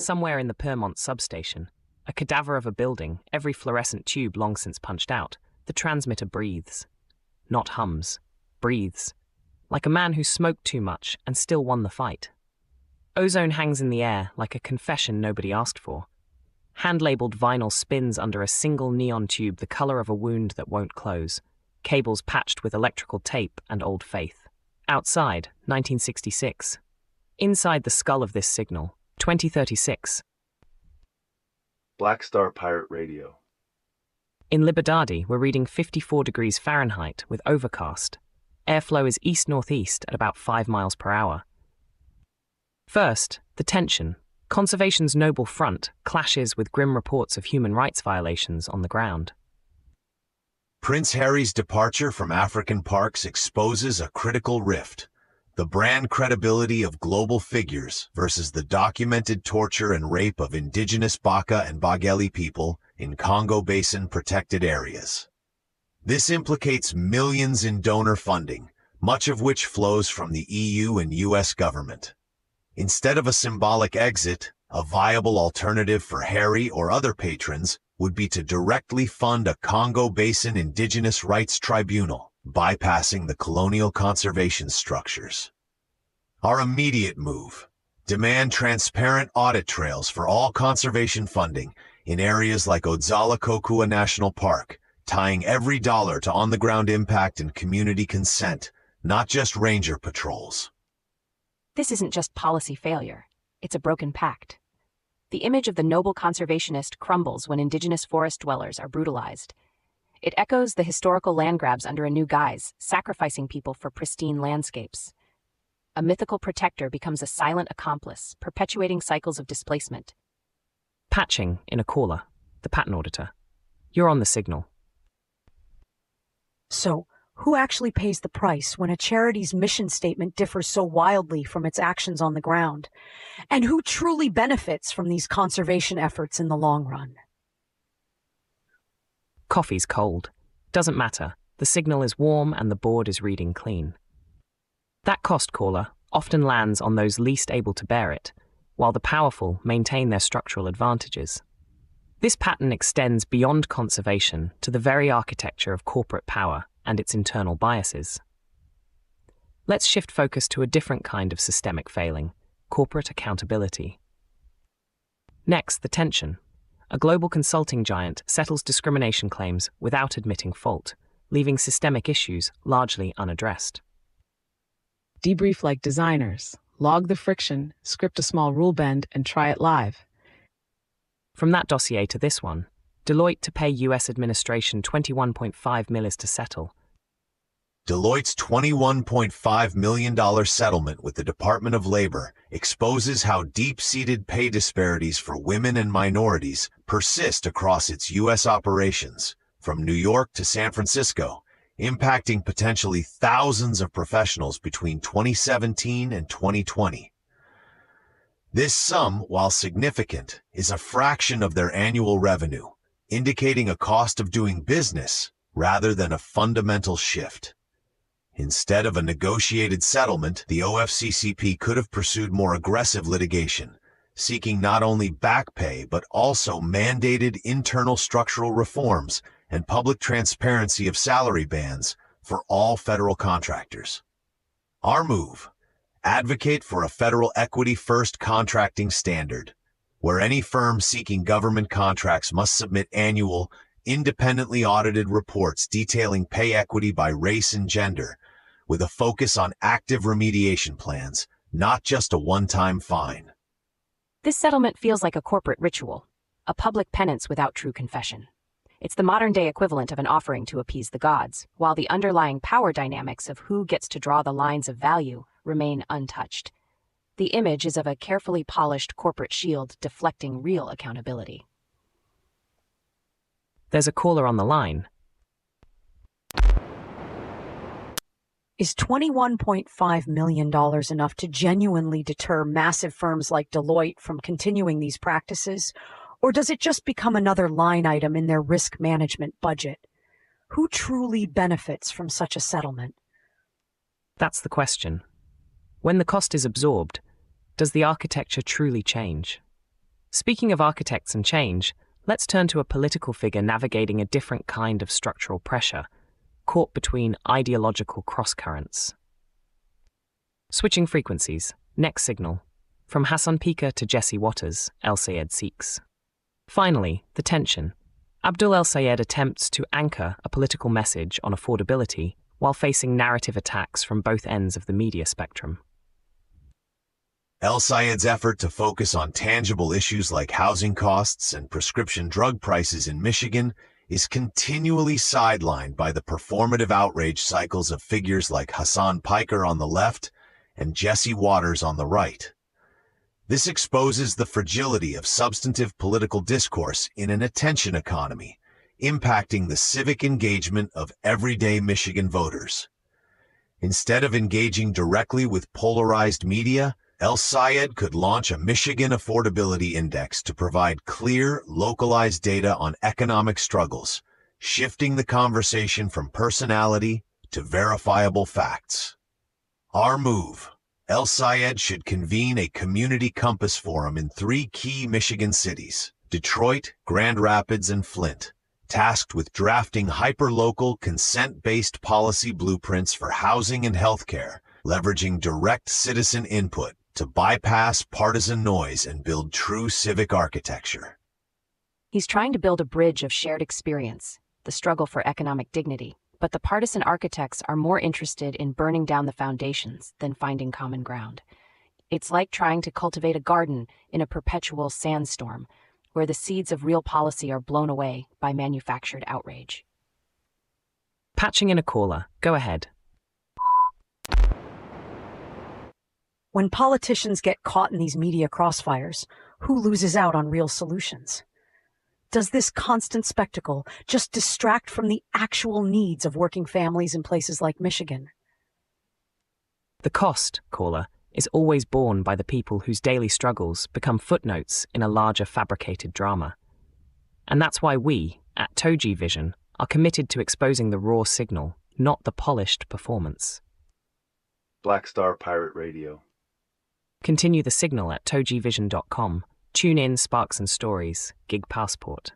Somewhere in the Permont substation, a cadaver of a building, every fluorescent tube long since punched out, the transmitter breathes. Not hums, breathes. Like a man who smoked too much and still won the fight. Ozone hangs in the air like a confession nobody asked for. Hand-labeled vinyl spins under a single neon tube the color of a wound that won't close. Cables patched with electrical tape and old faith. Outside, 1966. Inside the skull of this signal, 2036. Black Star Pirate Radio. In Liberdade, we're reading 54 degrees Fahrenheit with overcast. Airflow is east-northeast at about 5 miles per hour. First, the tension. Conservation's noble front clashes with grim reports of human rights violations on the ground. Prince Harry's departure from African parks exposes a critical rift. The brand credibility of global figures versus the documented torture and rape of indigenous Baka and Bageli people in Congo Basin protected areas. This implicates millions in donor funding, much of which flows from the EU and US government. Instead of a symbolic exit, a viable alternative for Harry or other patrons would be to directly fund a Congo Basin Indigenous Rights Tribunal, bypassing the colonial conservation structures. Our immediate move: demand transparent audit trails for all conservation funding in areas like Odzala-Kokua National Park, tying every dollar to on-the-ground impact and community consent, not just ranger patrols. This isn't just policy failure, it's a broken pact. The image of the noble conservationist crumbles when indigenous forest dwellers are brutalized. It echoes the historical land grabs under a new guise, sacrificing people for pristine landscapes. A mythical protector becomes a silent accomplice, perpetuating cycles of displacement. Patching in a caller, the patent auditor. You're on the signal. So, who actually pays the price when a charity's mission statement differs so wildly from its actions on the ground? And who truly benefits from these conservation efforts in the long run? Coffee's cold. Doesn't matter. The signal is warm and the board is reading clean. That cost caller often lands on those least able to bear it, while the powerful maintain their structural advantages. This pattern extends beyond conservation to the very architecture of corporate power and its internal biases. Let's shift focus to a different kind of systemic failing: corporate accountability. Next, the tension. A global consulting giant settles discrimination claims without admitting fault, leaving systemic issues largely unaddressed. Debrief like designers. Log the friction, script a small rule bend, and try it live. From that dossier to this one, Deloitte to pay US administration $21.5 million to settle. Deloitte's $21.5 million settlement with the Department of Labor exposes how deep-seated pay disparities for women and minorities persist across its U.S. operations, from New York to San Francisco, impacting potentially thousands of professionals between 2017 and 2020. This sum, while significant, is a fraction of their annual revenue, indicating a cost of doing business rather than a fundamental shift. Instead of a negotiated settlement, the OFCCP could have pursued more aggressive litigation, seeking not only back pay but also mandated internal structural reforms and public transparency of salary bands for all federal contractors. Our move: advocate for a federal equity-first contracting standard, where any firm seeking government contracts must submit annual, independently audited reports detailing pay equity by race and gender, with a focus on active remediation plans, not just a one-time fine. This settlement feels like a corporate ritual, a public penance without true confession. It's the modern-day equivalent of an offering to appease the gods, while the underlying power dynamics of who gets to draw the lines of value remain untouched. The image is of a carefully polished corporate shield deflecting real accountability. There's a caller on the line. Is $21.5 million enough to genuinely deter massive firms like Deloitte from continuing these practices? Or does it just become another line item in their risk management budget? Who truly benefits from such a settlement? That's the question. When the cost is absorbed, does the architecture truly change? Speaking of architects and change, let's turn to a political figure navigating a different kind of structural pressure, caught between ideological crosscurrents. Switching frequencies. Next signal. From Hassan Pika to Jesse Waters, El Sayed seeks. Finally, the tension. Abdul El Sayed attempts to anchor a political message on affordability while facing narrative attacks from both ends of the media spectrum. El Sayed's effort to focus on tangible issues like housing costs and prescription drug prices in Michigan is continually sidelined by the performative outrage cycles of figures like Hassan Piker on the left and Jesse Waters on the right. This exposes the fragility of substantive political discourse in an attention economy, impacting the civic engagement of everyday Michigan voters. Instead of engaging directly with polarized media, El Sayed could launch a Michigan Affordability Index to provide clear, localized data on economic struggles, shifting the conversation from personality to verifiable facts. Our move. El Sayed should convene a community compass forum in 3 key Michigan cities, Detroit, Grand Rapids, and Flint, tasked with drafting hyperlocal, consent-based policy blueprints for housing and healthcare, leveraging direct citizen input to bypass partisan noise and build true civic architecture. He's trying to build a bridge of shared experience, the struggle for economic dignity, but the partisan architects are more interested in burning down the foundations than finding common ground. It's like trying to cultivate a garden in a perpetual sandstorm, where the seeds of real policy are blown away by manufactured outrage. Patching in a caller. Go ahead. When politicians get caught in these media crossfires, who loses out on real solutions? Does this constant spectacle just distract from the actual needs of working families in places like Michigan? The cost, caller, is always borne by the people whose daily struggles become footnotes in a larger fabricated drama. And that's why we, at TogeeVision, are committed to exposing the raw signal, not the polished performance. Black Star Pirate Radio. Continue the signal at TogeeVision.com. Tune in, Sparks and Stories, Gig Passport.